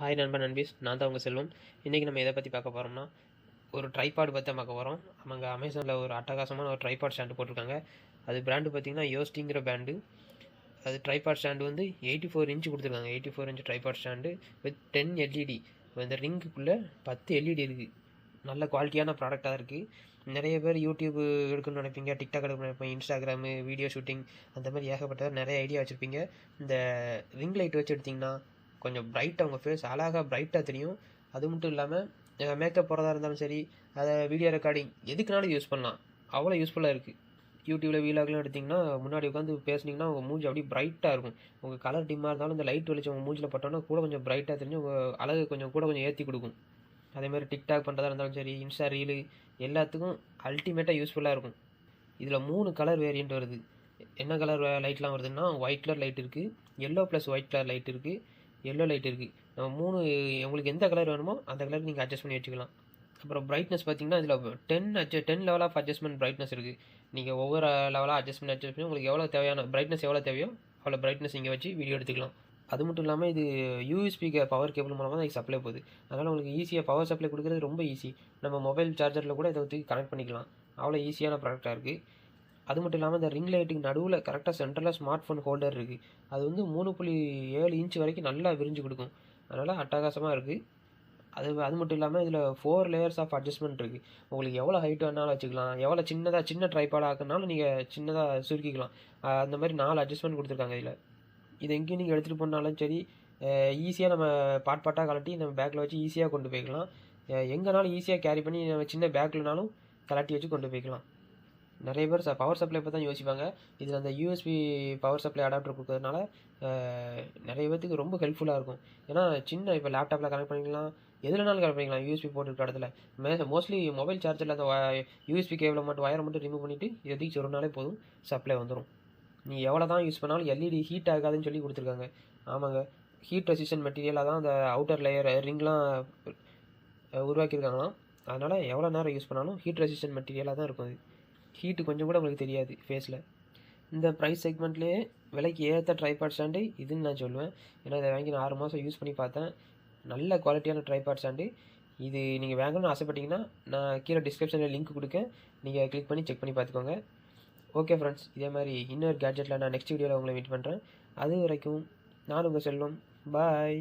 Hi நண்பன் நண்பீஸ், நான் தான் உங்கள் செல்வம். இன்றைக்கி நம்ம எதை பற்றி பார்க்க போகிறோம்னா, ஒரு ட்ரைபாடு பற்றி தான் பார்க்க போகிறோம். அவங்க அமேசானில் ஒரு அட்டகாசமான ஒரு ட்ரைபாட் ஸ்டாண்டு போட்டிருக்காங்க. அது பிராண்டு பார்த்திங்கன்னா யோஸ்டிங்கிற பிராண்டு. அது ட்ரைபாட் ஸ்டாண்டு வந்து 84 இன்ச் கொடுத்துருக்காங்க. 84 inch tripod stand with 10 LED. இந்த ரிங்குக்குள்ளே 10 எல்இடி இருக்குது. நல்ல குவாலிட்டியான ப்ராடக்டாக இருக்குது. நிறைய பேர் யூடியூப் எடுக்கணும்னு நினைப்பீங்க, டிக்டாக் எடுக்கணும்னு நினைப்பீங்க, இன்ஸ்டாகிராமு வீடியோ ஷூட்டிங் அந்த மாதிரி ஏகப்பட்ட நிறைய ஐடியா வச்சுருப்பீங்க. இந்த ரிங் லைட் வச்சு எடுத்திங்கன்னா கொஞ்சம் பிரைட்டாக உங்கள் ஃபேஸ் அழகாக பிரைட்டாக தெரியும். அது மட்டும் இல்லாமல் மேக்கப் போடுறதா இருந்தாலும் சரி, அதை வீடியோ ரெக்கார்டிங் எதுக்குனாலும் யூஸ் பண்ணலாம். அவ்வளோ யூஸ்ஃபுல்லாக இருக்குது. யூடியூப்பில் வீலாக்லாம் எடுத்திங்கன்னா முன்னாடி உட்காந்து பேசுனீங்கன்னா உங்கள் மூஞ்சி அப்படியே பிரைட்டாக இருக்கும். உங்கள் கலர் டிம்மாக இருந்தாலும் இந்த லைட் வெளிச்சம் உங்கள் மூஞ்சில் பட்டோன்னா கூட கொஞ்சம் பிரைட்டாக தெரிஞ்சு உங்கள் அழகு கொஞ்சம் ஏற்றி கொடுக்கும். அதேமாதிரி டிக்டாக் பண்ணுறதா இருந்தாலும் சரி, இன்ஸ்டா ரீலு எல்லாத்துக்கும் அல்டிமேட்டாக யூஸ்ஃபுல்லாக இருக்கும். இதில் 3 கலர் வேரியண்ட் வருது. என்ன கலர் லைட்லாம் வருதுன்னா, ஒயிட் கலர் லைட் இருக்குது, yellow+white கலர் லைட் இருக்குது, எல்லோ லைட் இருக்குது. நம்ம 3 உங்களுக்கு எந்த கலர் வேணுமோ அந்த கலருக்கு நீங்கள் அட்ஜஸ்ட் பண்ணி வச்சுக்கலாம். அப்புறம் பிரைட்னஸ் பார்த்தீங்கன்னா இதில் 10 லெவல் ஆஃப் அட்ஜஸ்ட்மெண்ட் பிரைட்னஸ் இருக்குது. நீங்கள் ஒவ்வொரு லெவலாக அட்ஜஸ்ட் பண்ணி உங்களுக்கு எவ்வளோ தேவையான பிரைட்னஸ் எவ்வளோ தேவையோ அவ்வளோ பிரைட்னஸ் நீங்கள் வச்சு வீடியோ எடுத்துக்கலாம். அது மட்டும் இல்லாமல் இது யூஎஸ்பி பவர் கேபிள் மூலமாக தான் இது சப்ளை போகுது. அதனால் உங்களுக்கு ஈஸியாக பவர் சப்ளை கொடுக்குறது ரொம்ப ஈஸி. நம்ம மொபைல் சார்ஜரில் கூட இதை தூக்கி கனெக்ட் பண்ணிக்கலாம். அவ்வளோ ஈஸியான ப்ராடக்டாக இருக்குது. அது மட்டும் இல்லாமல் இந்த ரிங் லைட்டுக்கு நடுவில் கரெக்டாக சென்டரில் ஸ்மார்ட் ஃபோன் ஹோல்டர் இருக்குது. அது வந்து 3.7 இன்ச் வரைக்கும் நல்லா விரிஞ்சு கொடுக்கும். அதனால் அட்டகாசமாக இருக்குது. அது மட்டும் இல்லாமல் இதில் 4 லேயர்ஸ் ஆஃப் அட்ஜஸ்ட்மெண்ட் இருக்குது. உங்களுக்கு எவ்வளோ ஹைட் வேணாலும் வச்சுக்கலாம். எவ்வளோ சின்ன ட்ரைபாடாக ஆக்குனாலும் நீங்கள் சின்னதாக சுருக்கிக்கலாம். அந்த மாதிரி 4 அட்ஜஸ்ட்மெண்ட் கொடுத்துருக்காங்க இதில். இது எங்கேயும் நீங்கள் எடுத்துகிட்டு போனாலும் சரி, ஈஸியாக நம்ம பாட்டாக கலட்டி நம்ம பேக்கில் வச்சு ஈஸியாக கொண்டு போய்க்கலாம். எங்கேனாலும் ஈஸியாக கேரி பண்ணி நம்ம சின்ன பேக்லனாலும் கலட்டி வச்சு கொண்டு போய்க்கலாம். நிறைய பேர் பவர் சப்ளை பற்றி தான் யோசிப்பாங்க. இதில் அந்த யூஎஸ்பி பவர் சப்ளை அடாப்டர் கொடுக்கறதுனால நிறைய பேர்த்துக்கு ரொம்ப ஹெல்ப்ஃபுல்லாக இருக்கும். ஏன்னா இப்போ லேப்டாப்பில் கனெக்ட் பண்ணிக்கலாம், எதுலனாலும் கனெக்ட் பண்ணிக்கலாம். யூஎஸ்பி போட்டுருக்க இடத்துல மோஸ்ட்லி மொபைல் சார்ஜரில் அந்த யூஎஸ்பி கேபிளை மட்டும் ஒயரை மட்டும் ரிமூவ் பண்ணிவிட்டு எதுக்கு சொன்னாலே போதும், சப்ளை வந்துடும். நீ எவ்வளோ தான் யூஸ் பண்ணாலும் எல்இடி ஹீட் ஆகாதுன்னு சொல்லி கொடுத்துருக்காங்க. ஆமாங்க, ஹீட் ரெசிஸ்டன்ட் மெட்டீரியலாக தான் அந்த அவுட்டர் லேயர் ரிங்லாம் உருவாக்கியிருக்காங்களாம். அதனால் எவ்வளோ நேரம் யூஸ் பண்ணாலும் ஹீட் ரெசிஸ்டன்ட் மெட்டீரியலாக தான் இருக்கும். அது ஹீட்டு கொஞ்சம் கூட உங்களுக்கு தெரியாது ஃபேஸில். இந்த ப்ரைஸ் செக்மெண்ட்லேயே விலைக்கு ஏற்ற ட்ரைபாட் ஸ்டாண்டு இதுன்னு நான் சொல்லுவேன். ஏன்னா இதை வாங்கி நான் 6 மாதம் யூஸ் பண்ணி பார்த்தேன். நல்ல குவாலிட்டியான ட்ரைபாட் ஸ்டாண்டு. இது நீங்கள் வாங்கணும்னு ஆசைப்பட்டீங்கன்னா நான் கீழே டிஸ்கிரிப்ஷனில் லிங்க் கொடுக்கேன். நீங்கள் கிளிக் பண்ணி செக் பண்ணி பார்த்துக்கோங்க. ஓகே ஃப்ரெண்ட்ஸ், இதே மாதிரி இன்னொரு கேட்ஜெட்டில் நான் நெக்ஸ்ட் வீடியோவில் உங்களை மீட் பண்ணுறேன். அது வரைக்கும் நான் உங்கள் செல்வம். பாய்.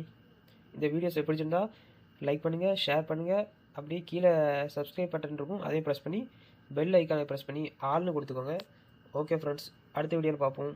இந்த வீடியோஸ் பிடிச்சிருந்தா லைக் பண்ணுங்கள், ஷேர் பண்ணுங்கள். அப்படியே கீழே சப்ஸ்கிரைப் பட்டன் இருக்கும், அதையும் ப்ரெஸ் பண்ணி பெல் ஐக்கானை ப்ரெஸ் பண்ணி ஆல்னு கொடுத்துக்கோங்க. ஓகே ஃப்ரெண்ட்ஸ், அடுத்த வீடியோவில் பார்ப்போம்.